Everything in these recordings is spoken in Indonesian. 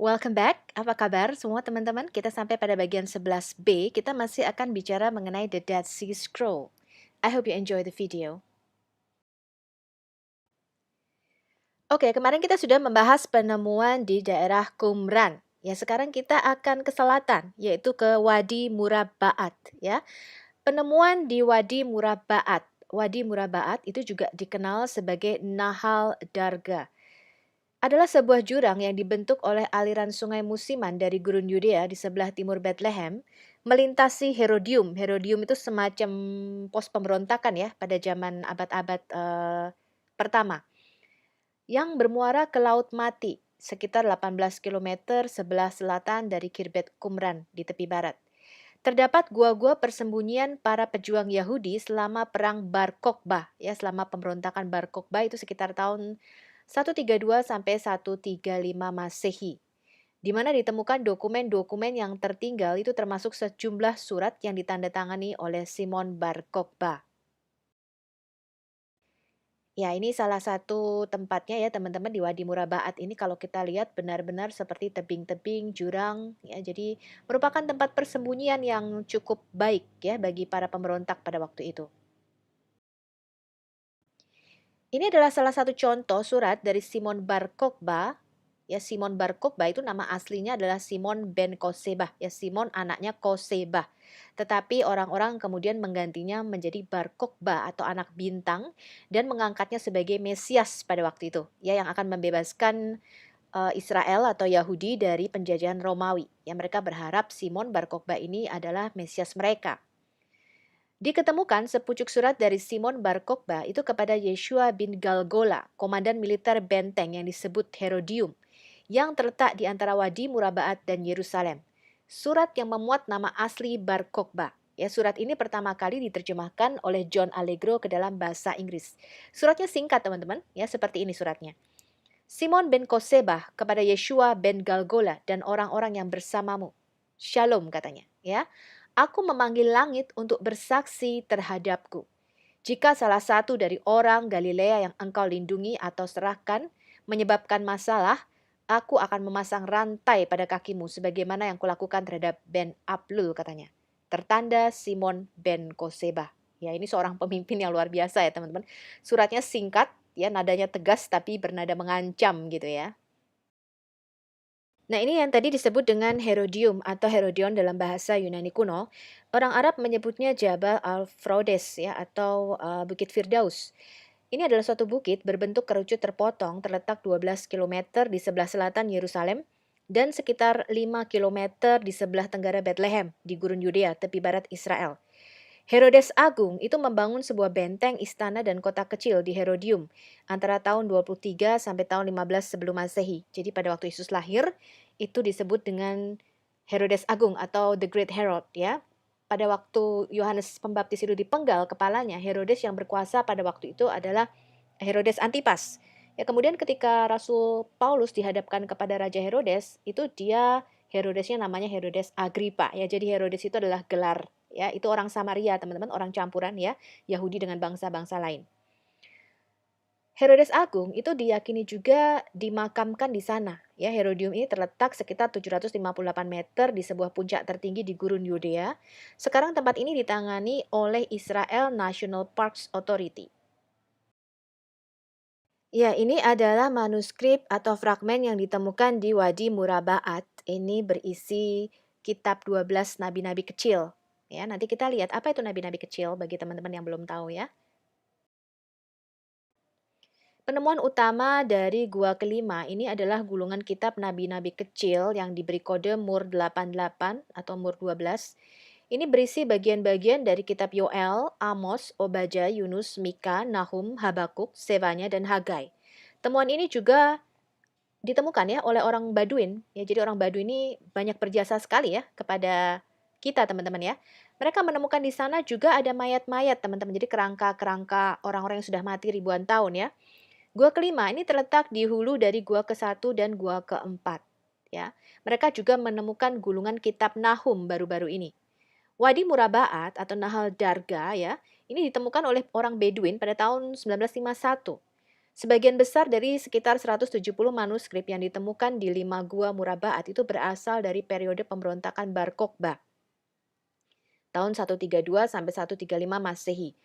Welcome back. Apa kabar semua teman-teman? Kita sampai pada bagian 11B. Kita masih akan bicara mengenai The Dead Sea Scroll. I hope you enjoy the video. Oke, kemarin kita sudah membahas penemuan di daerah Qumran. Ya, sekarang kita akan ke selatan, yaitu ke Wadi Murabbaat, ya. Penemuan di Wadi Murabbaat. Wadi Murabbaat itu juga dikenal sebagai Nahal Darga. Adalah sebuah jurang yang dibentuk oleh aliran sungai musiman dari gurun Yudea di sebelah timur Bethlehem, melintasi Herodium. Herodium itu semacam pos pemberontakan ya pada zaman abad-abad pertama, yang bermuara ke Laut Mati, sekitar 18 km sebelah selatan dari Kirbet Qumran di tepi barat. Terdapat gua-gua persembunyian para pejuang Yahudi selama perang Bar Kokhba, ya, selama pemberontakan Bar Kokhba itu sekitar tahun 132 sampai 135 Masehi, di mana ditemukan dokumen-dokumen yang tertinggal itu termasuk sejumlah surat yang ditandatangani oleh Simon Bar Kokhba. Ya, ini salah satu tempatnya ya teman-teman di Wadi Murabaat ini kalau kita lihat benar-benar seperti tebing-tebing, jurang ya. Jadi merupakan tempat persembunyian yang cukup baik ya bagi para pemberontak pada waktu itu. Ini adalah salah satu contoh surat dari Simon Bar Kokhba. Ya, Simon Bar Kokhba itu nama aslinya adalah Simon ben Kosebah. Ya, Simon anaknya Kosebah. Tetapi orang-orang kemudian menggantinya menjadi Bar Kokhba atau anak bintang dan mengangkatnya sebagai Mesias pada waktu itu. Ya, yang akan membebaskan Israel atau Yahudi dari penjajahan Romawi. Ya, mereka berharap Simon Bar Kokhba ini adalah Mesias mereka. Diketemukan sepucuk surat dari Simon Bar Kokhba itu kepada Yeshua bin Galgola, komandan militer benteng yang disebut Herodium, yang terletak di antara Wadi Murabaat dan Yerusalem. Surat yang memuat nama asli Bar Kokhba. Ya, surat ini pertama kali diterjemahkan oleh John Allegro ke dalam bahasa Inggris. Suratnya singkat, teman-teman, ya, seperti ini suratnya. Simon ben Kosebah kepada Yeshua ben Galgola dan orang-orang yang bersamamu. Shalom katanya, ya. Aku memanggil langit untuk bersaksi terhadapku. Jika salah satu dari orang Galilea yang engkau lindungi atau serahkan menyebabkan masalah, aku akan memasang rantai pada kakimu sebagaimana yang kulakukan terhadap Ben Aplul katanya. Tertanda Simon ben Kosebah. Ya, ini seorang pemimpin yang luar biasa ya teman-teman. Suratnya singkat, ya, nadanya tegas tapi bernada mengancam gitu ya. Nah, ini yang tadi disebut dengan Herodium atau Herodion dalam bahasa Yunani kuno. Orang Arab menyebutnya Jabal al-Frodes ya atau Bukit Firdaus. Ini adalah suatu bukit berbentuk kerucut terpotong terletak 12 km di sebelah selatan Yerusalem dan sekitar 5 km di sebelah tenggara Bethlehem di gurun Yudea, tepi barat Israel. Herodes Agung itu membangun sebuah benteng, istana, dan kota kecil di Herodium antara tahun 23 sampai tahun 15 sebelum Masehi. Jadi pada waktu Yesus lahir, itu disebut dengan Herodes Agung atau The Great Herod ya. Pada waktu Yohanes Pembaptis itu dipenggal kepalanya, Herodes yang berkuasa pada waktu itu adalah Herodes Antipas. Ya, kemudian ketika Rasul Paulus dihadapkan kepada Raja Herodes, itu Herodesnya namanya Herodes Agripa ya. Jadi Herodes itu adalah gelar ya, itu orang Samaria teman-teman, orang campuran ya, Yahudi dengan bangsa-bangsa lain. Herodes Agung itu diyakini juga dimakamkan di sana. Ya, Herodium ini terletak sekitar 758 meter di sebuah puncak tertinggi di gurun Yudea. Sekarang tempat ini ditangani oleh Israel National Parks Authority. Ya, ini adalah manuskrip atau fragmen yang ditemukan di Wadi Murabaat. Ini berisi kitab 12 nabi-nabi kecil. Ya, nanti kita lihat apa itu nabi-nabi kecil bagi teman-teman yang belum tahu ya. Penemuan utama dari gua kelima ini adalah gulungan kitab nabi-nabi kecil yang diberi kode Mur 88 atau Mur 12. Ini berisi bagian-bagian dari kitab Yoel, Amos, Obaja, Yunus, Mika, Nahum, Habakuk, Sefanya, dan Hagai. Temuan ini juga ditemukan ya oleh orang Baduin. Ya, jadi orang Baduin ini banyak berjasa sekali ya kepada kita teman-teman ya. Mereka menemukan di sana juga ada mayat-mayat teman-teman. Jadi kerangka-kerangka orang-orang yang sudah mati ribuan tahun ya. Gua kelima ini terletak di hulu dari gua ke-1 dan gua ke-4 ya. Mereka juga menemukan gulungan kitab Nahum baru-baru ini. Wadi Murabaat atau Nahal Darga ya, ini ditemukan oleh orang Bedouin pada tahun 1951. Sebagian besar dari sekitar 170 manuskrip yang ditemukan di 5 gua Murabaat itu berasal dari periode pemberontakan Bar Kokhba tahun 132 sampai 135 Masehi.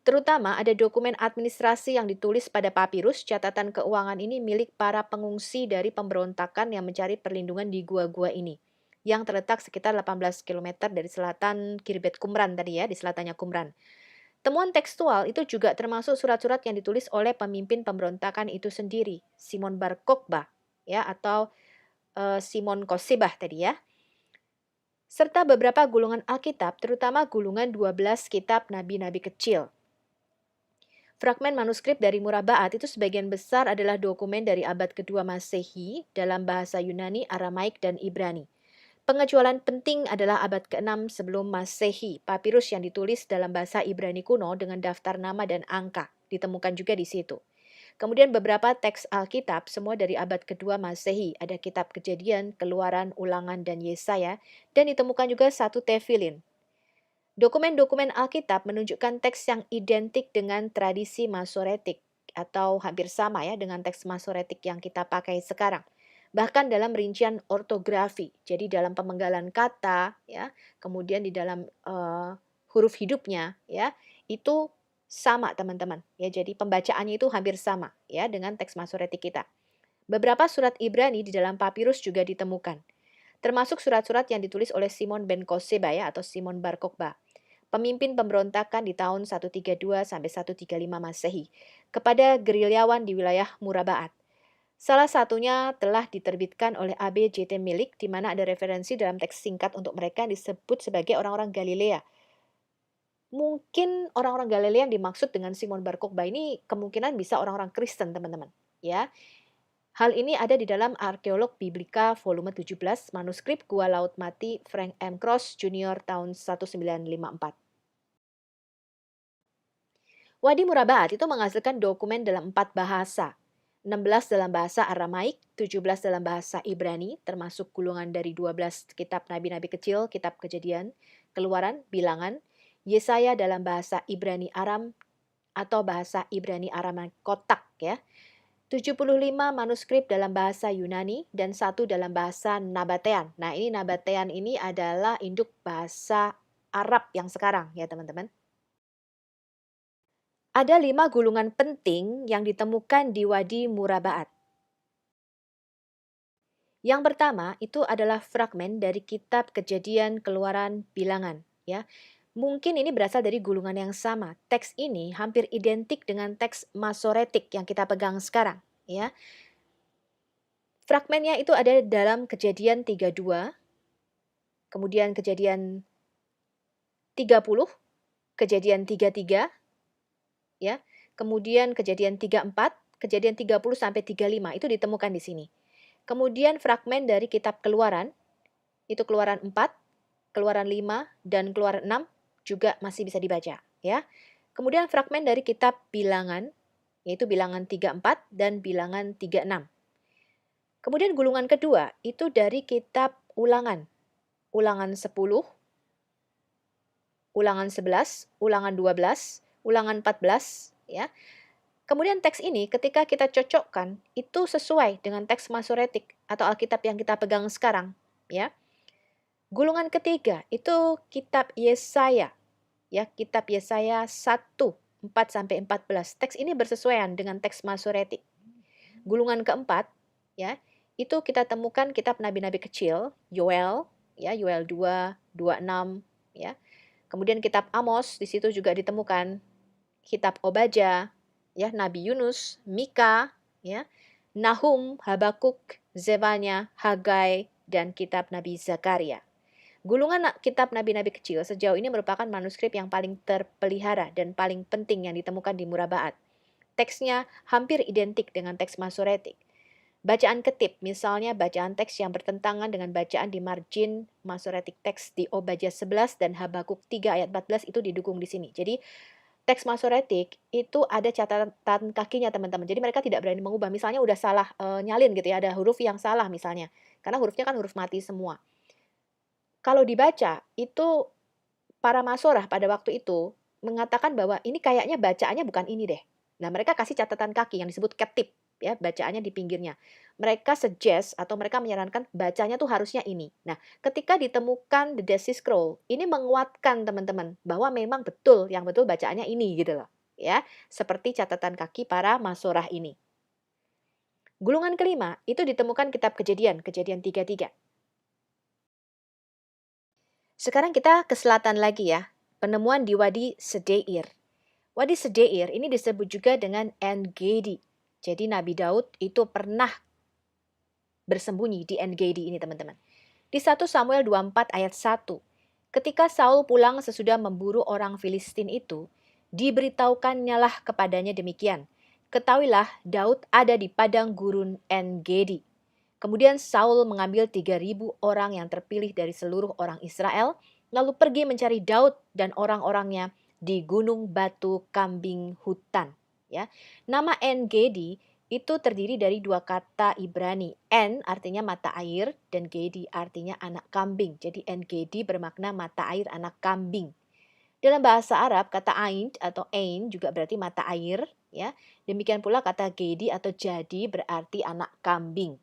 Terutama ada dokumen administrasi yang ditulis pada papirus. Catatan keuangan ini milik para pengungsi dari pemberontakan yang mencari perlindungan di gua-gua ini, yang terletak sekitar 18 km dari selatan Khirbet Qumran tadi ya, di selatannya Qumran. Temuan tekstual itu juga termasuk surat-surat yang ditulis oleh pemimpin pemberontakan itu sendiri, Simon Bar Kokhba ya, atau Simon Kosebah tadi ya, serta beberapa gulungan Alkitab, terutama gulungan 12 kitab nabi-nabi kecil. Fragmen manuskrip dari Murabaat itu sebagian besar adalah dokumen dari abad kedua Masehi dalam bahasa Yunani, Aramaik, dan Ibrani. Pengecualian penting adalah abad ke-6 sebelum Masehi, papirus yang ditulis dalam bahasa Ibrani kuno dengan daftar nama dan angka, ditemukan juga di situ. Kemudian beberapa teks Alkitab, semua dari abad kedua Masehi, ada kitab Kejadian, Keluaran, Ulangan, dan Yesaya, dan ditemukan juga satu Tefilin. Dokumen-dokumen Alkitab menunjukkan teks yang identik dengan tradisi Masoretik atau hampir sama ya dengan teks Masoretik yang kita pakai sekarang. Bahkan dalam rincian ortografi, jadi dalam pemenggalan kata ya, kemudian di dalam huruf hidupnya ya, itu sama teman-teman ya. Jadi pembacaannya itu hampir sama ya dengan teks Masoretik kita. Beberapa surat Ibrani di dalam papirus juga ditemukan, termasuk surat-surat yang ditulis oleh Simon ben Koseba ya atau Simon Bar Kokhba, pemimpin pemberontakan di tahun 132 sampai 135 Masehi, kepada gerilyawan di wilayah Murabaat. Salah satunya telah diterbitkan oleh A.B. J.T. Milik, di mana ada referensi dalam teks singkat untuk mereka yang disebut sebagai orang-orang Galilea. Mungkin orang-orang Galilea yang dimaksud dengan Simon Bar Kokhba ini kemungkinan bisa orang-orang Kristen, teman-teman. Ya, hal ini ada di dalam Arkeolog Biblika volume 17, manuskrip Gua Laut Mati Frank M. Cross Jr. tahun 1954. Wadi Murabaat itu menghasilkan dokumen dalam 4 bahasa, 16 dalam bahasa Aramaik, 17 dalam bahasa Ibrani, termasuk gulungan dari 12 kitab nabi-nabi kecil, kitab Kejadian, Keluaran, Bilangan, Yesaya dalam bahasa Ibrani Aram atau bahasa Ibrani Aramaik Kotak ya, 75 manuskrip dalam bahasa Yunani, dan 1 dalam bahasa Nabatean. Nah, ini Nabatean ini adalah induk bahasa Arab yang sekarang ya teman-teman. Ada 5 gulungan penting yang ditemukan di Wadi Murabaat. Yang pertama itu adalah fragmen dari kitab Kejadian, Keluaran, Bilangan ya. Mungkin ini berasal dari gulungan yang sama. Teks ini hampir identik dengan teks Masoretik yang kita pegang sekarang ya. Fragmennya itu ada dalam Kejadian 32, kemudian Kejadian 30, Kejadian 33 ya. Kemudian Kejadian 34, Kejadian 30 sampai 35 itu ditemukan di sini. Kemudian fragmen dari kitab Keluaran, itu Keluaran 4, Keluaran 5, dan Keluaran 6 juga masih bisa dibaca ya. Kemudian fragmen dari kitab Bilangan, yaitu Bilangan 34 dan Bilangan 36. Kemudian gulungan kedua itu dari kitab Ulangan, Ulangan 10, Ulangan 11, Ulangan 12, Ulangan 14 ya. Kemudian teks ini ketika kita cocokkan itu sesuai dengan teks Masoretik atau Alkitab yang kita pegang sekarang ya. Gulungan ketiga itu kitab Yesaya ya, kitab Yesaya 1, 4 sampai 14. Teks ini bersesuaian dengan teks Masoretik. Gulungan keempat ya, itu kita temukan kitab nabi-nabi kecil, Yoel ya, Yoel 2, 26 ya. Kemudian kitab Amos, di situ juga ditemukan kitab Obadya ya, Nabi Yunus, Mika ya, Nahum, Habakuk, Zefanya, Hagai, dan kitab Nabi Zakaria. Gulungan kitab nabi-nabi kecil sejauh ini merupakan manuskrip yang paling terpelihara dan paling penting yang ditemukan di Murabaat. Teksnya hampir identik dengan teks Masoretik. Bacaan ketip, misalnya bacaan teks yang bertentangan dengan bacaan di margin Masoretik teks di Obadya 11 dan Habakuk 3 ayat 14 itu didukung di sini. Jadi teks Masoretik itu ada catatan kakinya teman-teman. Jadi mereka tidak berani mengubah. Misalnya udah salah nyalin gitu ya, ada huruf yang salah misalnya. Karena hurufnya kan huruf mati semua. Kalau dibaca, itu para masorah pada waktu itu mengatakan bahwa ini kayaknya bacaannya bukan ini deh. Nah, mereka kasih catatan kaki yang disebut ketip, ya, bacaannya di pinggirnya. Mereka suggest atau mereka menyarankan bacanya tuh harusnya ini. Nah, ketika ditemukan the Dead Sea Scroll, ini menguatkan teman-teman bahwa memang betul, yang betul bacaannya ini gitu loh. Ya, seperti catatan kaki para masorah ini. Gulungan kelima itu ditemukan kitab Kejadian, Kejadian 33. Sekarang kita ke selatan lagi ya, penemuan di Wadi Sedeir. Wadi Sedeir ini disebut juga dengan En-Gedi. Jadi Nabi Daud itu pernah bersembunyi di En-Gedi ini teman-teman. Di 1 Samuel 24 ayat 1, ketika Saul pulang sesudah memburu orang Filistin itu, diberitaukannyalah kepadanya demikian, ketahuilah Daud ada di padang gurun En-Gedi. Kemudian Saul mengambil 3.000 orang yang terpilih dari seluruh orang Israel, lalu pergi mencari Daud dan orang-orangnya di gunung batu kambing hutan. Ya, nama En-Gedi itu terdiri dari dua kata Ibrani. En artinya mata air dan Gedi artinya anak kambing. Jadi En-Gedi bermakna mata air anak kambing. Dalam bahasa Arab, kata ain atau ain juga berarti mata air. Ya, demikian pula kata Gedi atau jadi berarti anak kambing.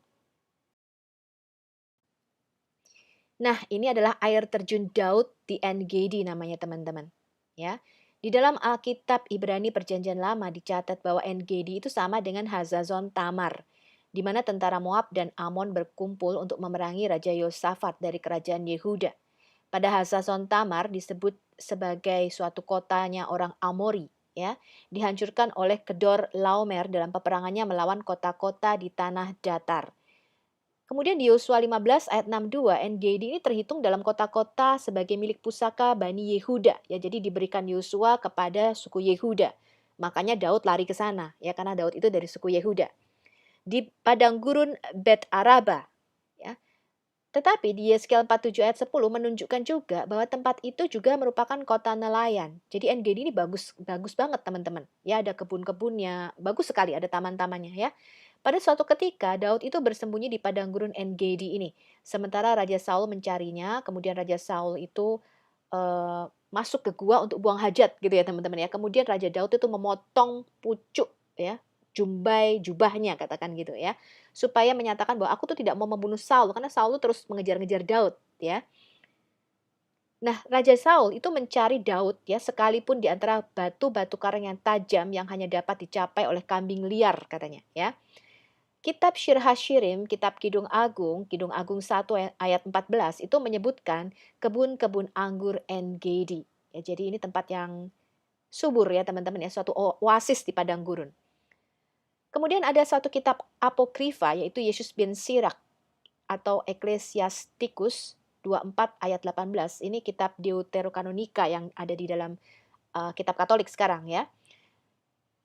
Nah, ini adalah air terjun Daud di En-Gedi namanya teman-teman. Ya. Di dalam Alkitab Ibrani Perjanjian Lama dicatat bahwa En-Gedi itu sama dengan Hazazon Tamar, di mana tentara Moab dan Amon berkumpul untuk memerangi Raja Yosafat dari kerajaan Yehuda. Pada Hazazon Tamar disebut sebagai suatu kotanya orang Amori, ya, dihancurkan oleh Kedor Laomer dalam peperangannya melawan kota-kota di tanah datar. Kemudian di Yosua 15 ayat 62, En-Gedi ini terhitung dalam kota-kota sebagai milik pusaka Bani Yehuda. Ya, jadi diberikan Yosua kepada suku Yehuda. Makanya Daud lari ke sana, ya, karena Daud itu dari suku Yehuda. Di padang gurun Bet Araba, ya. Tetapi di Yeskel 47 ayat 10 menunjukkan juga bahwa tempat itu juga merupakan kota nelayan. Jadi En-Gedi ini bagus bagus banget teman-teman. Ya, ada kebun-kebunnya, bagus sekali, ada taman-tamannya ya. Pada suatu ketika, Daud itu bersembunyi di padang gurun En-Gedi ini. Sementara Raja Saul mencarinya, kemudian Raja Saul itu masuk ke gua untuk buang hajat gitu ya teman-teman ya. Kemudian Raja Daud itu memotong pucuk ya, jubahnya katakan gitu ya. Supaya menyatakan bahwa aku tuh tidak mau membunuh Saul karena Saul tuh terus mengejar-ngejar Daud ya. Nah, Raja Saul itu mencari Daud ya sekalipun di antara batu-batu karang yang tajam yang hanya dapat dicapai oleh kambing liar katanya ya. Kitab Shir Hashirim, Kitab Kidung Agung 1 ayat 14 itu menyebutkan kebun-kebun anggur En-Gedi. Ya, jadi ini tempat yang subur ya teman-teman ya, suatu oasis di padang gurun. Kemudian ada satu kitab apokrifa yaitu Yesus bin Sirak atau Ecclesiasticus 24 ayat 18. Ini kitab Deuterokanonika yang ada di dalam kitab Katolik sekarang ya.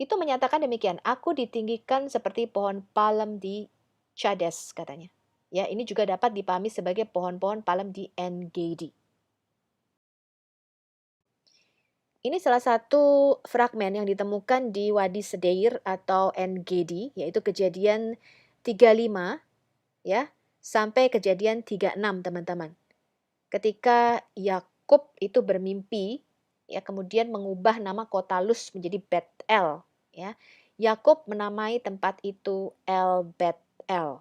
Itu menyatakan demikian, aku ditinggikan seperti pohon palem di Cades katanya. Ya, ini juga dapat dipahami sebagai pohon-pohon palem di En-Gedi. Ini salah satu fragmen yang ditemukan di Wadi Sedeir atau En-Gedi, yaitu Kejadian 35 ya, sampai Kejadian 36 teman-teman. Ketika Yakub itu bermimpi, ya kemudian mengubah nama kota Luz menjadi Bet-El, ya. Yakub menamai tempat itu El Bet-El.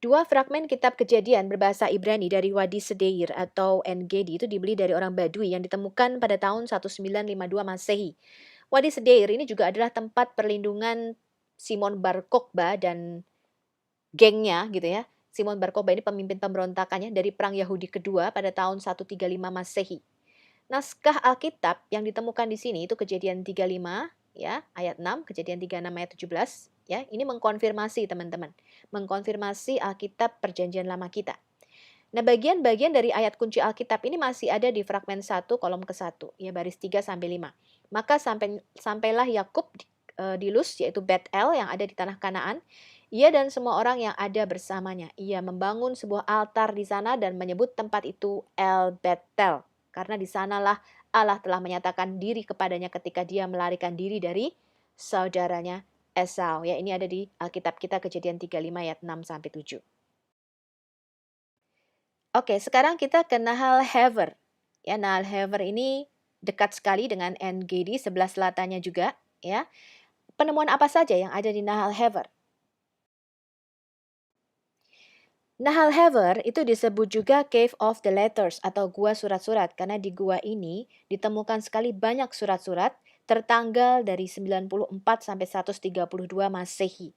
Dua fragmen kitab Kejadian berbahasa Ibrani dari Wadi Sedeir atau En-Gedi itu dibeli dari orang Badui yang ditemukan pada tahun 1952 Masehi. Wadi Sedeir ini juga adalah tempat perlindungan Simon Bar Kokhba dan gengnya gitu ya. Simon Bar Kokhba ini pemimpin pemberontakannya dari Perang Yahudi kedua pada tahun 135 Masehi. Naskah Alkitab yang ditemukan di sini itu Kejadian 35 ya, ayat 6, Kejadian 36 ayat 17 ya. Ini mengkonfirmasi teman-teman. Mengkonfirmasi Alkitab Perjanjian Lama kita. Nah, bagian-bagian dari ayat kunci Alkitab ini masih ada di fragmen 1 kolom ke-1 ya, baris 3 sampai 5. Maka sampailah Yakub di Luz yaitu Bet-El yang ada di tanah Kanaan. Ia dan semua orang yang ada bersamanya. Ia membangun sebuah altar di sana dan menyebut tempat itu El Betel. Karena di sanalah Allah telah menyatakan diri kepadanya ketika dia melarikan diri dari saudaranya Esau. Ya, ini ada di Alkitab kita Kejadian 35 ayat 6 sampai 7. Oke, sekarang kita ke Nahal Hever. Ya, Nahal Hever ini dekat sekali dengan En-Gedi, sebelah selatannya juga, ya. Penemuan apa saja yang ada di Nahal Hever? Nahal Hever itu disebut juga Cave of the Letters atau gua surat-surat karena di gua ini ditemukan sekali banyak surat-surat tertanggal dari 94 sampai 132 Masehi.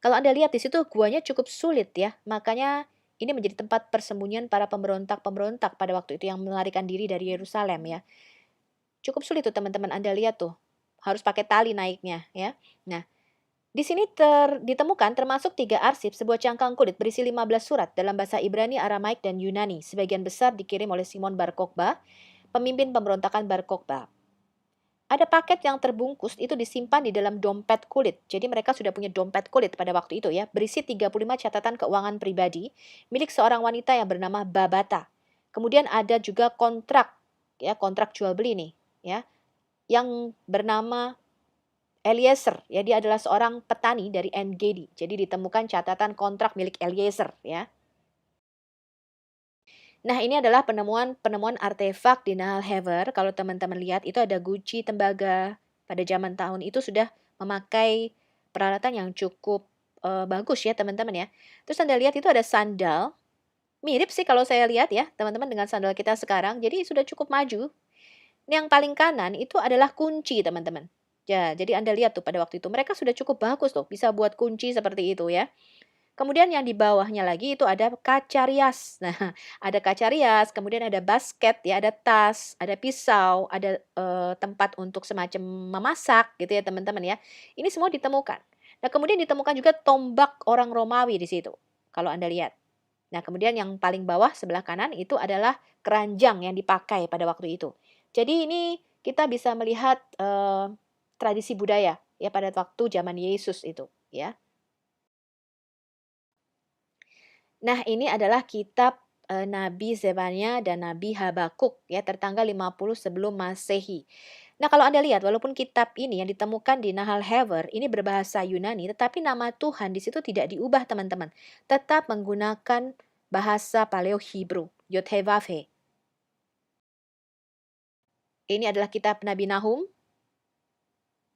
Kalau Anda lihat di situ guanya cukup sulit ya, makanya ini menjadi tempat persembunyian para pemberontak-pemberontak pada waktu itu yang melarikan diri dari Yerusalem ya. Cukup sulit tuh teman-teman Anda lihat tuh, harus pakai tali naiknya ya. Nah, di sini ditemukan termasuk 3 arsip sebuah cangkang kulit berisi 15 surat dalam bahasa Ibrani, Aramaik, dan Yunani. Sebagian besar dikirim oleh Simon Bar Kokhba, pemimpin pemberontakan Bar Kokhba. Ada paket yang terbungkus itu disimpan di dalam dompet kulit. Jadi mereka sudah punya dompet kulit pada waktu itu ya, berisi 35 catatan keuangan pribadi milik seorang wanita yang bernama Babata. Kemudian ada juga kontrak ya, kontrak jual beli nih ya, yang bernama Eliezer, ya dia adalah seorang petani dari En-Gedi. Jadi ditemukan catatan kontrak milik Eliezer ya. Nah, ini adalah penemuan artefak di Nahal Hever. Kalau teman-teman lihat itu ada guci tembaga. Pada zaman tahun itu sudah memakai peralatan yang cukup bagus ya teman-teman ya. Terus Anda lihat itu ada sandal. Mirip sih kalau saya lihat ya teman-teman dengan sandal kita sekarang. Jadi sudah cukup maju. Yang paling kanan itu adalah kunci teman-teman. Ya, jadi Anda lihat tuh pada waktu itu mereka sudah cukup bagus tuh bisa buat kunci seperti itu ya. Kemudian yang di bawahnya lagi itu ada kaca rias. Nah, ada kaca rias, kemudian ada basket ya, ada tas, ada pisau, ada tempat untuk semacam memasak gitu ya teman-teman ya. Ini semua ditemukan. Nah, kemudian ditemukan juga tombak orang Romawi di situ. Kalau Anda lihat. Nah, kemudian yang paling bawah sebelah kanan itu adalah keranjang yang dipakai pada waktu itu. Jadi ini kita bisa melihat tradisi budaya ya pada waktu zaman Yesus itu ya. Nah, ini adalah kitab Nabi Zefania dan Nabi Habakuk ya tertanggal 50 sebelum Masehi. Nah, kalau Anda lihat walaupun kitab ini yang ditemukan di Nahal Hever ini berbahasa Yunani, tetapi nama Tuhan di situ tidak diubah, teman-teman. Tetap menggunakan bahasa Paleo Hebrew, Yod-Heh-Vav-Heh. Ini adalah kitab Nabi Nahum.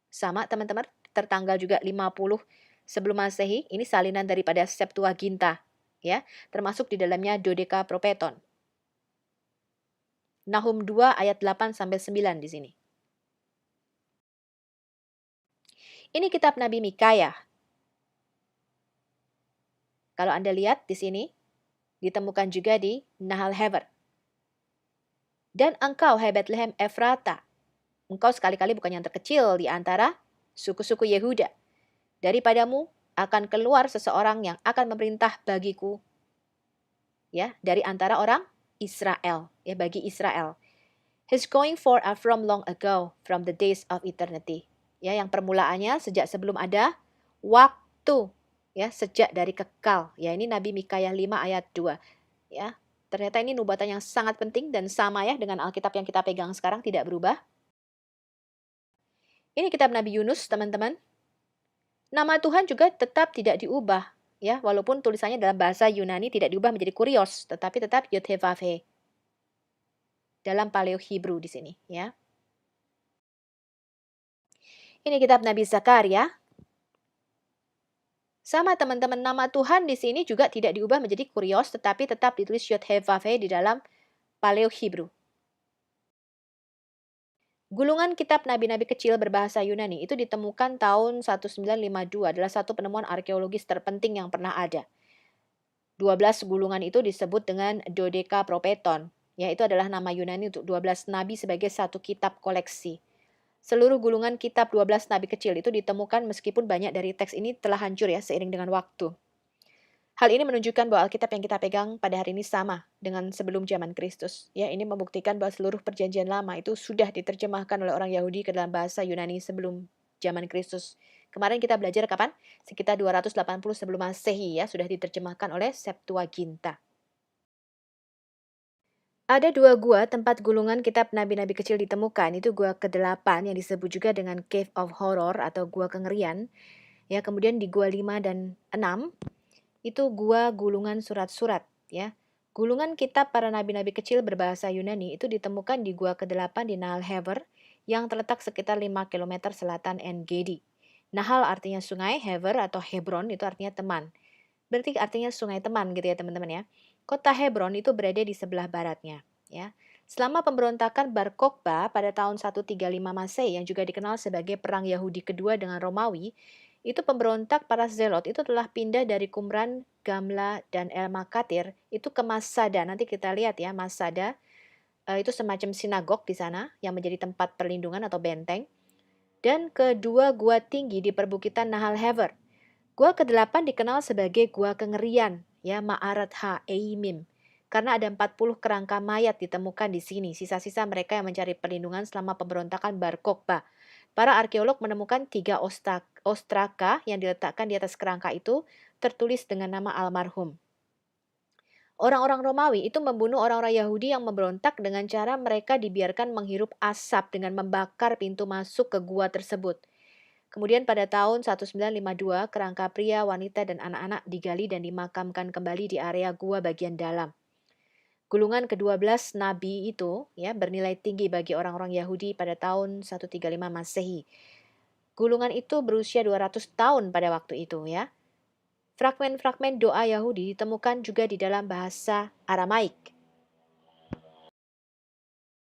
Sama, teman-teman, tertanggal juga 50 sebelum Masehi. Ini salinan daripada Septuaginta. Ya, termasuk di dalamnya Dodeka Propeton. Nahum 2 ayat 8 sampai 9 di sini. Ini kitab Nabi Mikaya. Kalau Anda lihat di sini ditemukan juga di Nahal Hever. Dan engkau hai Bethlehem Efrata, engkau sekali-kali bukan yang terkecil di antara suku-suku Yehuda. Daripadamu akan keluar seseorang yang akan memerintah bagiku. Ya, dari antara orang Israel, ya bagi Israel. His going forth are from long ago, from the days of eternity. Ya, yang permulaannya sejak sebelum ada waktu, ya, sejak dari kekal. Ya, ini Nabi Mikaya 5 ayat 2. Ya, ternyata ini nubuatan yang sangat penting dan sama ya dengan Alkitab yang kita pegang sekarang, tidak berubah. Ini kitab Nabi Yunus, teman-teman. Nama Tuhan juga tetap tidak diubah, ya, walaupun tulisannya dalam bahasa Yunani tidak diubah menjadi Kurios, tetapi tetap Yod-Heh-Vav-Heh. Dalam Paleo Hebrew di sini, ya. Ini kitab Nabi Zakaria. Sama teman-teman, nama Tuhan di sini juga tidak diubah menjadi Kurios, tetapi tetap ditulis Yod-Heh-Vav-Heh di dalam Paleo Hebrew. Gulungan kitab nabi-nabi kecil berbahasa Yunani itu ditemukan tahun 1952, adalah satu penemuan arkeologis terpenting yang pernah ada. 12 gulungan itu disebut dengan Dodeka Propeton, yaitu adalah nama Yunani untuk 12 nabi sebagai satu kitab koleksi. Seluruh gulungan kitab 12 nabi kecil itu ditemukan meskipun banyak dari teks ini telah hancur ya seiring dengan waktu. Hal ini menunjukkan bahwa Alkitab yang kita pegang pada hari ini sama dengan sebelum zaman Kristus. Ya, ini membuktikan bahwa seluruh perjanjian lama itu sudah diterjemahkan oleh orang Yahudi ke dalam bahasa Yunani sebelum zaman Kristus. Kemarin kita belajar kapan? Sekitar 280 sebelum Masehi ya, sudah diterjemahkan oleh Septuaginta. Ada 2 gua tempat gulungan kitab nabi-nabi kecil ditemukan. Itu gua ke-8 yang disebut juga dengan Cave of Horror atau gua kengerian. Ya, kemudian di gua 5 dan 6 itu gua gulungan surat-surat ya. Gulungan kitab para nabi-nabi kecil berbahasa Yunani itu ditemukan di Gua ke-8 di Nahal Hever yang terletak sekitar 5 kilometer selatan En-Gedi. Nahal artinya sungai, Hever atau Hebron itu artinya teman. Berarti artinya sungai teman gitu ya teman-teman ya. Kota Hebron itu berada di sebelah baratnya ya. Selama pemberontakan Bar Kokhba pada tahun 135 Masehi yang juga dikenal sebagai Perang Yahudi kedua dengan Romawi, itu pemberontak para Zelot itu telah pindah dari Qumran, Gamla, dan El Makatir itu ke Masada. Nanti kita lihat ya, Masada itu semacam sinagog di sana yang menjadi tempat perlindungan atau benteng. Dan kedua gua tinggi di perbukitan Nahal Hever. Gua ke-8 dikenal sebagai Gua Kengerian, ya Ma'arat Ha-Eimim. Karena ada 40 kerangka mayat ditemukan di sini, sisa-sisa mereka yang mencari perlindungan selama pemberontakan Bar Kokhba. Para arkeolog menemukan 3 ostraka yang diletakkan di atas kerangka itu tertulis dengan nama almarhum. Orang-orang Romawi itu membunuh orang-orang Yahudi yang memberontak dengan cara mereka dibiarkan menghirup asap dengan membakar pintu masuk ke gua tersebut. Kemudian pada tahun 1952, kerangka pria, wanita, dan anak-anak digali dan dimakamkan kembali di area gua bagian dalam. Gulungan ke-12 Nabi itu ya bernilai tinggi bagi orang-orang Yahudi pada tahun 135 Masehi. Gulungan itu berusia 200 tahun pada waktu itu ya. Fragmen-fragmen doa Yahudi ditemukan juga di dalam bahasa Aramaik.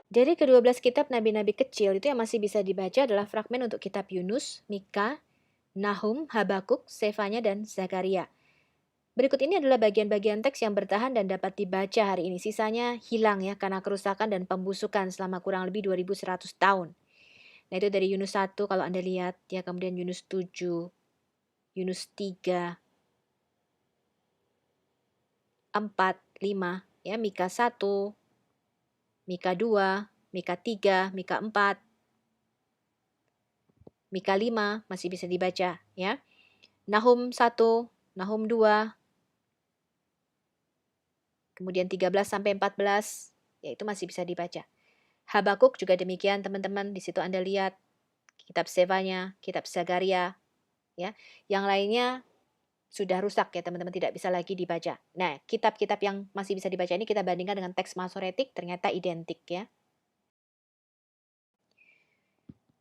Dari ke-12 kitab nabi-nabi kecil itu yang masih bisa dibaca adalah fragmen untuk kitab Yunus, Mika, Nahum, Habakuk, Sefanya, dan Zakaria. Berikut ini adalah bagian-bagian teks yang bertahan dan dapat dibaca hari ini. Sisanya hilang ya karena kerusakan dan pembusukan selama kurang lebih 2100 tahun. Nah itu dari Yunus 1 kalau Anda lihat ya, kemudian Yunus 7, Yunus 3, 4, 5, ya Mika 1, Mika 2, Mika 3, Mika 4, Mika 5 masih bisa dibaca ya. Nahum 1, Nahum 2, kemudian 13 sampai 14, ya itu masih bisa dibaca. Habakuk juga demikian teman-teman, di situ Anda lihat kitab Sefanya, kitab Zakaria, ya. Yang lainnya sudah rusak ya teman-teman, tidak bisa lagi dibaca. Nah, kitab-kitab yang masih bisa dibaca ini kita bandingkan dengan teks Masoretik, ternyata identik ya.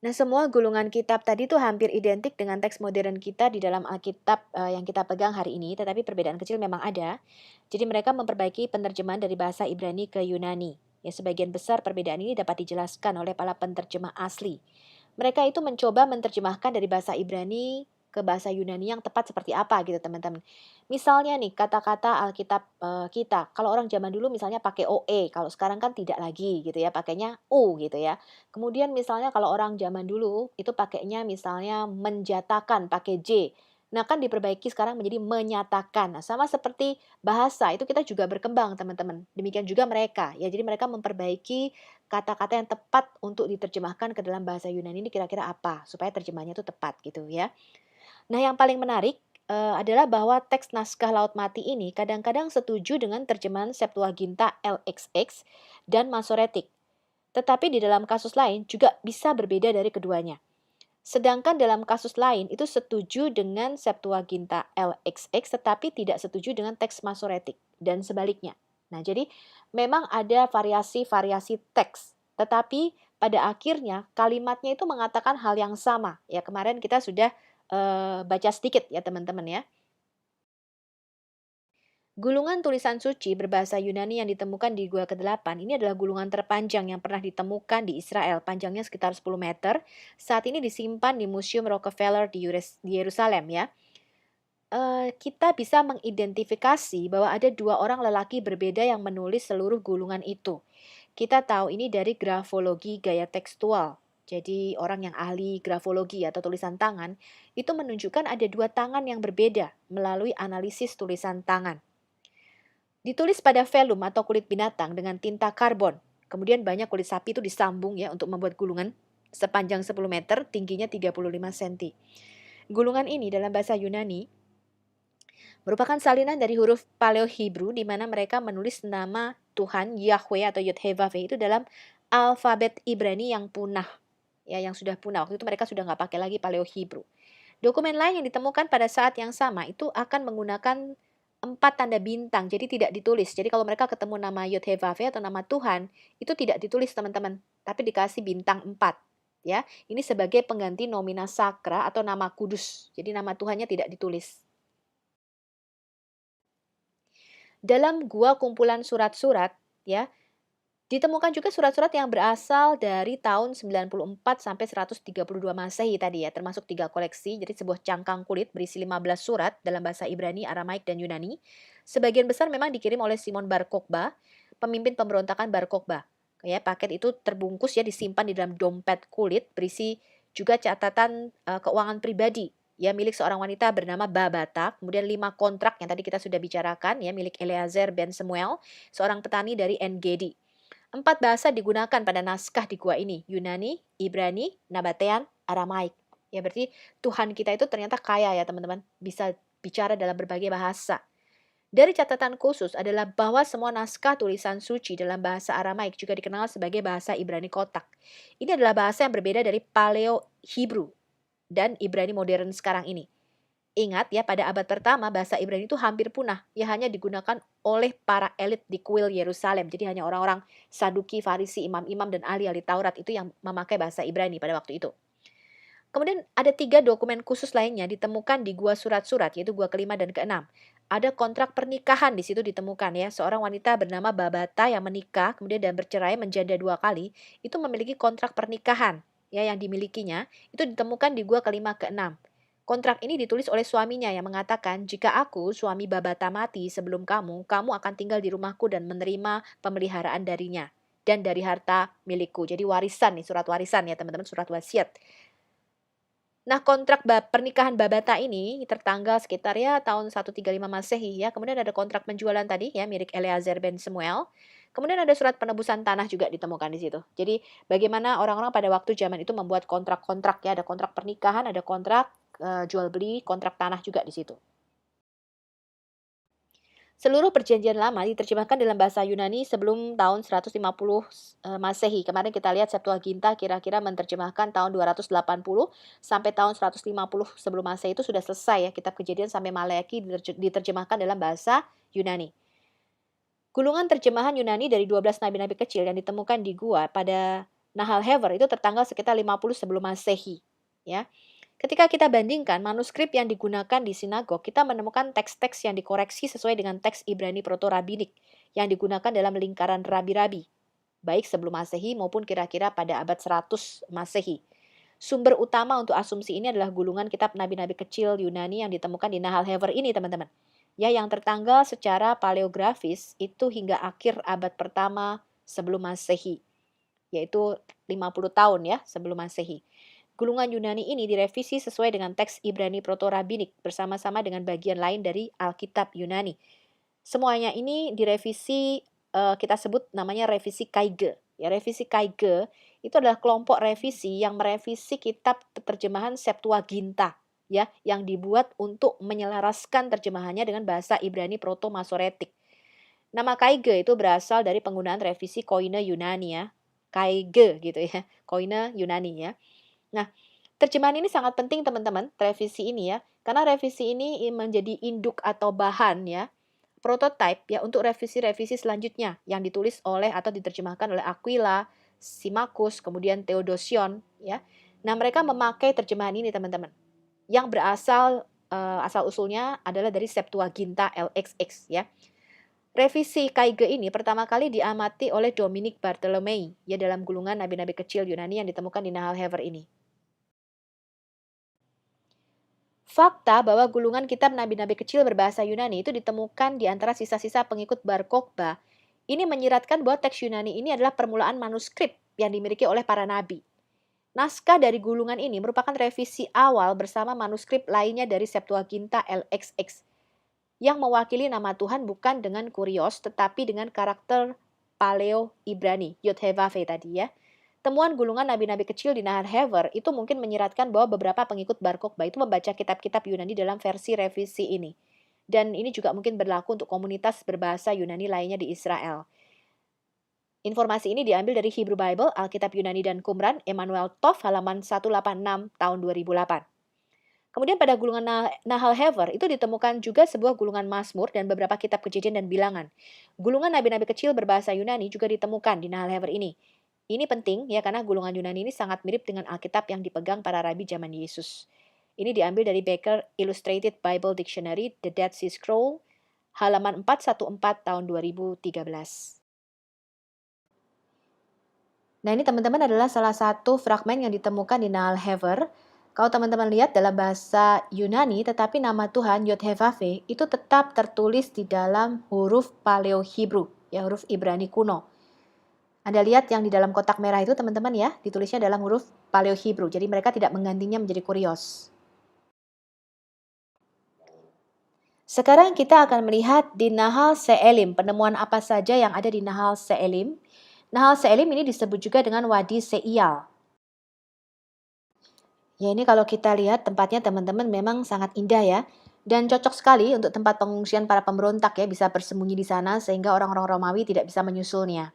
Nah, semua gulungan kitab tadi tuh hampir identik dengan teks modern kita di dalam Alkitab yang kita pegang hari ini, tetapi perbedaan kecil memang ada. Jadi mereka memperbaiki penerjemahan dari bahasa Ibrani ke Yunani. Ya, sebagian besar perbedaan ini dapat dijelaskan oleh para penterjemah asli. Mereka itu mencoba menerjemahkan dari bahasa Ibrani ke bahasa Yunani yang tepat seperti apa gitu teman-teman. Misalnya nih kata-kata Alkitab kita, kalau orang zaman dulu misalnya pakai OE, kalau sekarang kan tidak lagi gitu ya, pakainya U gitu ya. Kemudian misalnya kalau orang zaman dulu itu pakainya misalnya menjatakan pakai J. Nah kan diperbaiki sekarang menjadi menyatakan. Nah sama seperti bahasa itu kita juga berkembang teman-teman. Demikian juga mereka ya. Jadi mereka memperbaiki kata-kata yang tepat untuk diterjemahkan ke dalam bahasa Yunani ini kira-kira apa supaya terjemahnya itu tepat gitu ya. Nah yang paling menarik adalah bahwa teks naskah Laut Mati ini kadang-kadang setuju dengan terjemahan Septuaginta LXX dan Masoretik. Tetapi di dalam kasus lain juga bisa berbeda dari keduanya. Sedangkan dalam kasus lain itu setuju dengan Septuaginta LXX tetapi tidak setuju dengan teks Masoretik dan sebaliknya. Nah, jadi memang ada variasi-variasi teks, tetapi pada akhirnya kalimatnya itu mengatakan hal yang sama. Ya, kemarin kita sudah baca sedikit ya teman-teman ya. Gulungan tulisan suci berbahasa Yunani yang ditemukan di Gua ke-8 ini adalah gulungan terpanjang yang pernah ditemukan di Israel, panjangnya sekitar 10 meter. Saat ini disimpan di Museum Rockefeller di Yerusalem ya. Kita bisa mengidentifikasi bahwa ada dua orang lelaki berbeda yang menulis seluruh gulungan itu. Kita tahu ini dari grafologi gaya tekstual. Jadi orang yang ahli grafologi atau tulisan tangan itu menunjukkan ada dua tangan yang berbeda melalui analisis tulisan tangan. Ditulis pada velum atau kulit binatang dengan tinta karbon. Kemudian banyak kulit sapi itu disambung ya untuk membuat gulungan sepanjang 10 meter, tingginya 35 cm. Gulungan ini dalam bahasa Yunani merupakan salinan dari huruf Paleo Hebrew di mana mereka menulis nama Tuhan Yahweh atau Yod-Heh-Vav-He itu dalam alfabet Ibrani yang punah. Ya, yang sudah punah. Waktu itu mereka sudah nggak pakai lagi Paleo Hebrew. Dokumen lain yang ditemukan pada saat yang sama itu akan menggunakan 4 tanda bintang, jadi tidak ditulis. Jadi kalau mereka ketemu nama Yod-Heh-Vav-Heh atau nama Tuhan, itu tidak ditulis teman-teman, tapi dikasih bintang 4. Ya, ini sebagai pengganti nomina sakra atau nama kudus. Jadi nama Tuhannya tidak ditulis. Dalam gua kumpulan surat-surat, ya, ditemukan juga surat-surat yang berasal dari tahun 94 sampai 132 Masehi tadi ya, termasuk 3 koleksi. Jadi sebuah cangkang kulit berisi 15 surat dalam bahasa Ibrani, Aramaik, dan Yunani. Sebagian besar memang dikirim oleh Simon Bar Kokhba, pemimpin pemberontakan Bar Kokhba. Ya, paket itu terbungkus ya, disimpan di dalam dompet kulit berisi juga catatan keuangan pribadi ya, milik seorang wanita bernama Babata, kemudian 5 kontrak yang tadi kita sudah bicarakan ya, milik Eleazar ben Samuel, seorang petani dari En-Gedi. 4 bahasa digunakan pada naskah di gua ini, Yunani, Ibrani, Nabatean, Aramaik. Ya berarti Tuhan kita itu ternyata kaya ya teman-teman, bisa bicara dalam berbagai bahasa. Dari catatan khusus adalah bahwa semua naskah tulisan suci dalam bahasa Aramaik juga dikenal sebagai bahasa Ibrani kotak. Ini adalah bahasa yang berbeda dari Paleo Hebrew dan Ibrani modern sekarang ini. Ingat ya, pada abad pertama bahasa Ibrani itu hampir punah. Ya hanya digunakan oleh para elit di kuil Yerusalem. Jadi hanya orang-orang Saduki, Farisi, imam-imam, dan ahli-ahli Taurat itu yang memakai bahasa Ibrani pada waktu itu. Kemudian ada 3 dokumen khusus lainnya ditemukan di gua surat-surat, yaitu gua kelima dan keenam. Ada kontrak pernikahan di situ ditemukan ya. Seorang wanita bernama Babata yang menikah kemudian dan bercerai menjanda 2 kali, itu memiliki kontrak pernikahan ya yang dimilikinya, itu ditemukan di gua kelima keenam. Kontrak ini ditulis oleh suaminya yang mengatakan, jika aku, suami Babata, mati sebelum kamu, kamu akan tinggal di rumahku dan menerima pemeliharaan darinya dan dari harta milikku. Jadi warisan nih, surat warisan ya teman-teman, surat wasiat. Nah, kontrak pernikahan Babata ini tertanggal sekitar ya tahun 135 Masehi ya. Kemudian ada kontrak penjualan tadi ya, milik Eleazar ben Samuel. Kemudian ada surat penebusan tanah juga ditemukan di situ. Jadi bagaimana orang-orang pada waktu zaman itu membuat kontrak-kontrak ya, ada kontrak pernikahan, ada kontrak jual beli, kontrak tanah juga di situ. Seluruh perjanjian lama diterjemahkan dalam bahasa Yunani sebelum tahun 150 Masehi. Kemarin kita lihat Septuaginta kira-kira menerjemahkan tahun 280 sampai tahun 150 sebelum Masehi, itu sudah selesai ya. Kitab Kejadian sampai Maleakhi diterjemahkan dalam bahasa Yunani. Gulungan terjemahan Yunani dari 12 nabi-nabi kecil yang ditemukan di gua pada Nahal Hever itu tertanggal sekitar 50 sebelum Masehi, ya. Ketika kita bandingkan manuskrip yang digunakan di sinagog, kita menemukan teks-teks yang dikoreksi sesuai dengan teks Ibrani Proto-Rabinik yang digunakan dalam lingkaran rabi-rabi, baik sebelum Masehi maupun kira-kira pada abad 100 Masehi. Sumber utama untuk asumsi ini adalah gulungan kitab nabi-nabi kecil Yunani yang ditemukan di Nahal Hever ini, teman-teman. Ya, yang tertanggal secara paleografis itu hingga akhir abad pertama sebelum Masehi, yaitu 50 tahun ya sebelum Masehi. Gulungan Yunani ini direvisi sesuai dengan teks Ibrani Proto-Rabinik bersama-sama dengan bagian lain dari Alkitab Yunani. Semuanya ini direvisi, kita sebut namanya revisi Kaige. Ya, revisi Kaige itu adalah kelompok revisi yang merevisi kitab terjemahan Septuaginta ya, yang dibuat untuk menyelaraskan terjemahannya dengan bahasa Ibrani Proto-Masoretik. Nama Kaige itu berasal dari penggunaan revisi Koine Yunani ya. Kaige gitu ya, Koine Yunani ya. Nah, terjemahan ini sangat penting teman-teman, revisi ini ya, karena revisi ini menjadi induk atau bahan ya, prototipe ya untuk revisi-revisi selanjutnya yang ditulis oleh atau diterjemahkan oleh Aquila, Symmachus, kemudian Theodosion ya. Nah, mereka memakai terjemahan ini teman-teman, yang berasal asal usulnya adalah dari Septuaginta LXX ya. Revisi Kaige ini pertama kali diamati oleh Dominic Bartolomei ya dalam gulungan nabi-nabi kecil Yunani yang ditemukan di Nahal Hever ini. Fakta bahwa gulungan kitab nabi-nabi kecil berbahasa Yunani itu ditemukan di antara sisa-sisa pengikut Bar Kokhba. Ini menyiratkan bahwa teks Yunani ini adalah permulaan manuskrip yang dimiliki oleh para nabi. Naskah dari gulungan ini merupakan revisi awal bersama manuskrip lainnya dari Septuaginta LXX yang mewakili nama Tuhan bukan dengan kurios tetapi dengan karakter Paleo Ibrani, Yod-Heh-Vav-Heh tadi ya. Temuan gulungan nabi-nabi kecil di Nahal Hever itu mungkin menyiratkan bahwa beberapa pengikut Bar Kokhba itu membaca kitab-kitab Yunani dalam versi revisi ini. Dan ini juga mungkin berlaku untuk komunitas berbahasa Yunani lainnya di Israel. Informasi ini diambil dari Hebrew Bible, Alkitab Yunani dan Qumran, Emmanuel Tov, halaman 186 tahun 2008. Kemudian pada gulungan Nahal Hever itu ditemukan juga sebuah gulungan Mazmur dan beberapa kitab Kejadian dan Bilangan. Gulungan nabi-nabi kecil berbahasa Yunani juga ditemukan di Nahal Hever ini. Ini penting ya karena gulungan Yunani ini sangat mirip dengan Alkitab yang dipegang para rabi zaman Yesus. Ini diambil dari Baker Illustrated Bible Dictionary, The Dead Sea Scroll, halaman 414 tahun 2013. Nah, ini teman-teman adalah salah satu fragmen yang ditemukan di Nahal Hever. Kalau teman-teman lihat dalam bahasa Yunani, tetapi nama Tuhan Yod-Heh-Vav-He itu tetap tertulis di dalam huruf Paleo-Hebrew, ya huruf Ibrani kuno. Anda lihat yang di dalam kotak merah itu teman-teman ya, ditulisnya dalam huruf Paleo-Hebrew. Jadi mereka tidak menggantinya menjadi kurios. Sekarang kita akan melihat di Nahal Se'elim, penemuan apa saja yang ada di Nahal Se'elim. Nahal Se'elim ini disebut juga dengan Wadi Se'ial. Ya ini kalau kita lihat tempatnya teman-teman memang sangat indah ya. Dan cocok sekali untuk tempat pengungsian para pemberontak ya, bisa bersembunyi di sana sehingga orang-orang Romawi tidak bisa menyusulnya.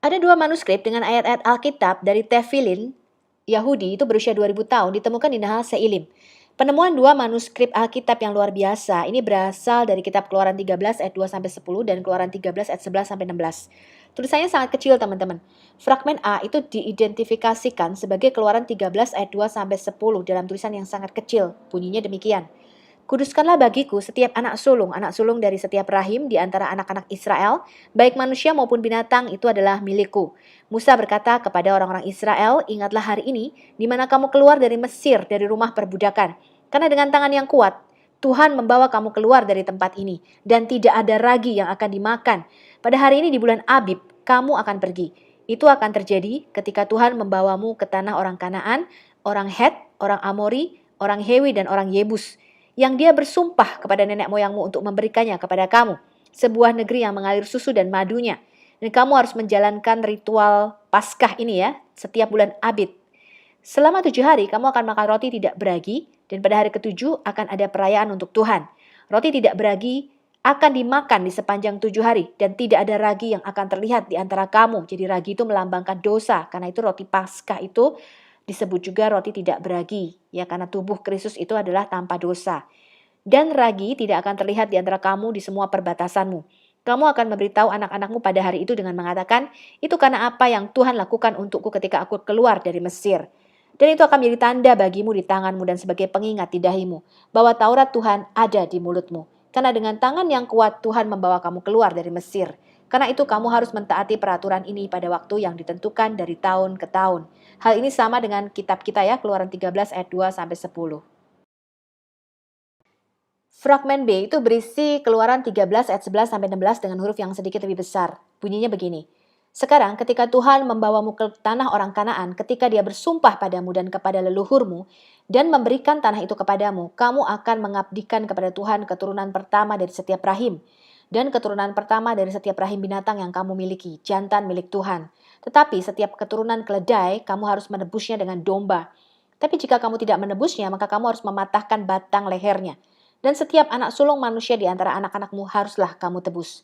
Ada dua manuskrip dengan ayat-ayat Alkitab dari Tefillin, Yahudi itu berusia 2000 tahun ditemukan di Nahal Se'ilim. Penemuan dua manuskrip Alkitab yang luar biasa ini berasal dari kitab Keluaran 13 ayat 2 sampai 10 dan Keluaran 13 ayat 11 sampai 16. Tulisannya sangat kecil teman-teman. Fragmen A itu diidentifikasikan sebagai Keluaran 13 ayat 2 sampai 10 dalam tulisan yang sangat kecil. Bunyinya demikian. Kuduskanlah bagiku setiap anak sulung dari setiap rahim di antara anak-anak Israel, baik manusia maupun binatang itu adalah milikku. Musa berkata kepada orang-orang Israel, ingatlah hari ini di mana kamu keluar dari Mesir, dari rumah perbudakan. Karena dengan tangan yang kuat, Tuhan membawa kamu keluar dari tempat ini, dan tidak ada ragi yang akan dimakan. Pada hari ini di bulan Abib, kamu akan pergi. Itu akan terjadi ketika Tuhan membawamu ke tanah orang Kanaan, orang Het, orang Amori, orang Hewi, dan orang Yebus, yang dia bersumpah kepada nenek moyangmu untuk memberikannya kepada kamu, sebuah negeri yang mengalir susu dan madunya. Dan kamu harus menjalankan ritual Paskah ini ya, setiap bulan Abib. Selama 7 hari kamu akan makan roti tidak beragi, dan pada hari ke-7 akan ada perayaan untuk Tuhan. Roti tidak beragi akan dimakan di sepanjang 7 hari, dan tidak ada ragi yang akan terlihat di antara kamu. Jadi ragi itu melambangkan dosa, karena itu roti Paskah itu disebut juga roti tidak beragi, ya karena tubuh Kristus itu adalah tanpa dosa. Dan ragi tidak akan terlihat di antara kamu di semua perbatasanmu. Kamu akan memberitahu anak-anakmu pada hari itu dengan mengatakan, itu karena apa yang Tuhan lakukan untukku ketika aku keluar dari Mesir. Dan itu akan menjadi tanda bagimu di tanganmu dan sebagai pengingat di dahimu, bahwa Taurat Tuhan ada di mulutmu. Karena dengan tangan yang kuat Tuhan membawa kamu keluar dari Mesir. Karena itu kamu harus mentaati peraturan ini pada waktu yang ditentukan dari tahun ke tahun. Hal ini sama dengan kitab kita ya, Keluaran 13 ayat 2 sampai 10. Fragmen B itu berisi Keluaran 13 ayat 11 sampai 16 dengan huruf yang sedikit lebih besar. Bunyinya begini. Sekarang ketika Tuhan membawamu ke tanah orang Kanaan, ketika dia bersumpah padamu dan kepada leluhurmu, dan memberikan tanah itu kepadamu, kamu akan mengabdikan kepada Tuhan keturunan pertama dari setiap rahim, dan keturunan pertama dari setiap rahim binatang yang kamu miliki, jantan milik Tuhan. Tetapi setiap keturunan keledai, kamu harus menebusnya dengan domba. Tapi jika kamu tidak menebusnya, maka kamu harus mematahkan batang lehernya. Dan setiap anak sulung manusia di antara anak-anakmu haruslah kamu tebus.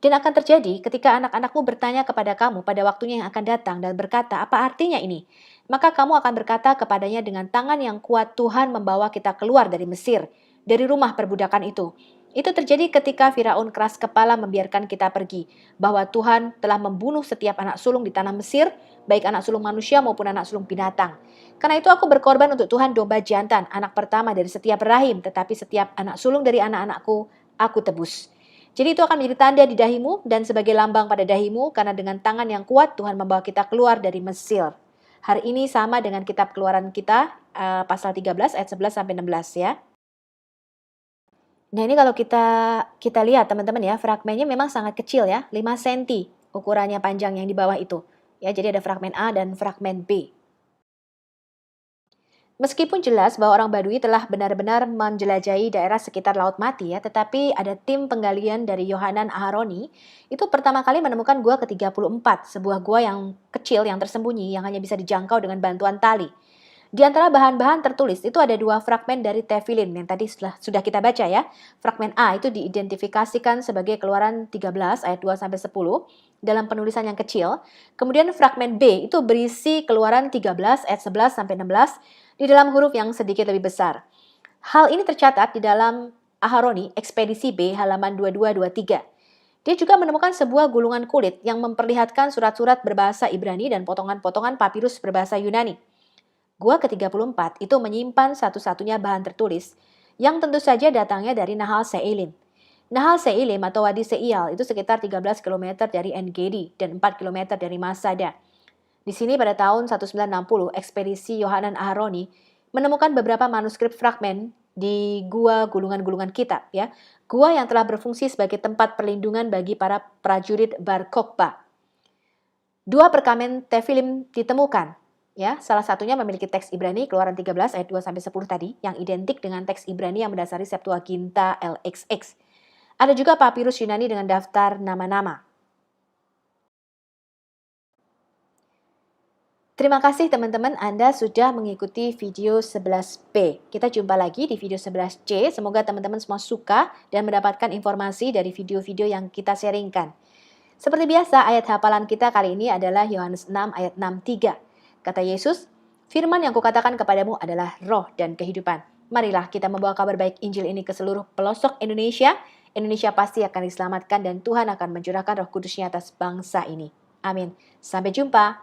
Dan akan terjadi ketika anak-anakmu bertanya kepada kamu pada waktunya yang akan datang dan berkata, apa artinya ini? Maka kamu akan berkata kepadanya dengan tangan yang kuat Tuhan membawa kita keluar dari Mesir, dari rumah perbudakan itu. Itu terjadi ketika Firaun keras kepala membiarkan kita pergi, bahwa Tuhan telah membunuh setiap anak sulung di tanah Mesir, baik anak sulung manusia maupun anak sulung binatang. Karena itu aku berkorban untuk Tuhan domba jantan, anak pertama dari setiap rahim, tetapi setiap anak sulung dari anak-anakku, aku tebus. Jadi itu akan menjadi tanda di dahimu dan sebagai lambang pada dahimu, karena dengan tangan yang kuat Tuhan membawa kita keluar dari Mesir. Hari ini sama dengan kitab Keluaran kita, pasal 13 ayat 11 sampai 16 ya. Nah ini kalau kita lihat teman-teman ya, fragmennya memang sangat kecil ya, 5 cm ukurannya panjang yang di bawah itu. Ya, jadi ada fragmen A dan fragmen B. Meskipun jelas bahwa orang Badui telah benar-benar menjelajahi daerah sekitar Laut Mati ya, tetapi ada tim penggalian dari Yohanan Aharoni itu pertama kali menemukan gua ke-34, sebuah gua yang kecil yang tersembunyi yang hanya bisa dijangkau dengan bantuan tali. Di antara bahan-bahan tertulis itu ada 2 fragmen dari Tefilin yang tadi sudah kita baca ya. Fragmen A itu diidentifikasikan sebagai Keluaran 13 ayat 2-10 dalam penulisan yang kecil. Kemudian fragmen B itu berisi Keluaran 13 ayat 11-16 di dalam huruf yang sedikit lebih besar. Hal ini tercatat di dalam Aharoni, Ekspedisi B, halaman 2223. Dia juga menemukan sebuah gulungan kulit yang memperlihatkan surat-surat berbahasa Ibrani dan potongan-potongan papirus berbahasa Yunani. Gua ke-34 itu menyimpan satu-satunya bahan tertulis yang tentu saja datangnya dari Nahal Se'ilim. Nahal Se'ilim atau Wadi Se'ial itu sekitar 13 km dari En-Gedi dan 4 km dari Masada. Di sini pada tahun 1960, ekspedisi Yohanan Aharoni menemukan beberapa manuskrip fragmen di gua gulungan-gulungan kitab ya. Gua yang telah berfungsi sebagai tempat perlindungan bagi para prajurit Bar Kokhba. 2 perkamen Tefilin ditemukan. Ya, salah satunya memiliki teks Ibrani Keluaran 13 ayat 2-10 tadi yang identik dengan teks Ibrani yang mendasari Septuaginta LXX. Ada juga papirus Yunani dengan daftar nama-nama. Terima kasih teman-teman Anda sudah mengikuti video 11B. Kita jumpa lagi di video 11C. Semoga teman-teman semua suka dan mendapatkan informasi dari video-video yang kita sharingkan. Seperti biasa, ayat hafalan kita kali ini adalah Yohanes 6 ayat 63. Kata Yesus, firman yang kukatakan kepadamu adalah roh dan kehidupan. Marilah kita membawa kabar baik Injil ini ke seluruh pelosok Indonesia. Indonesia pasti akan diselamatkan dan Tuhan akan mencurahkan Roh Kudus-Nya atas bangsa ini. Amin. Sampai jumpa.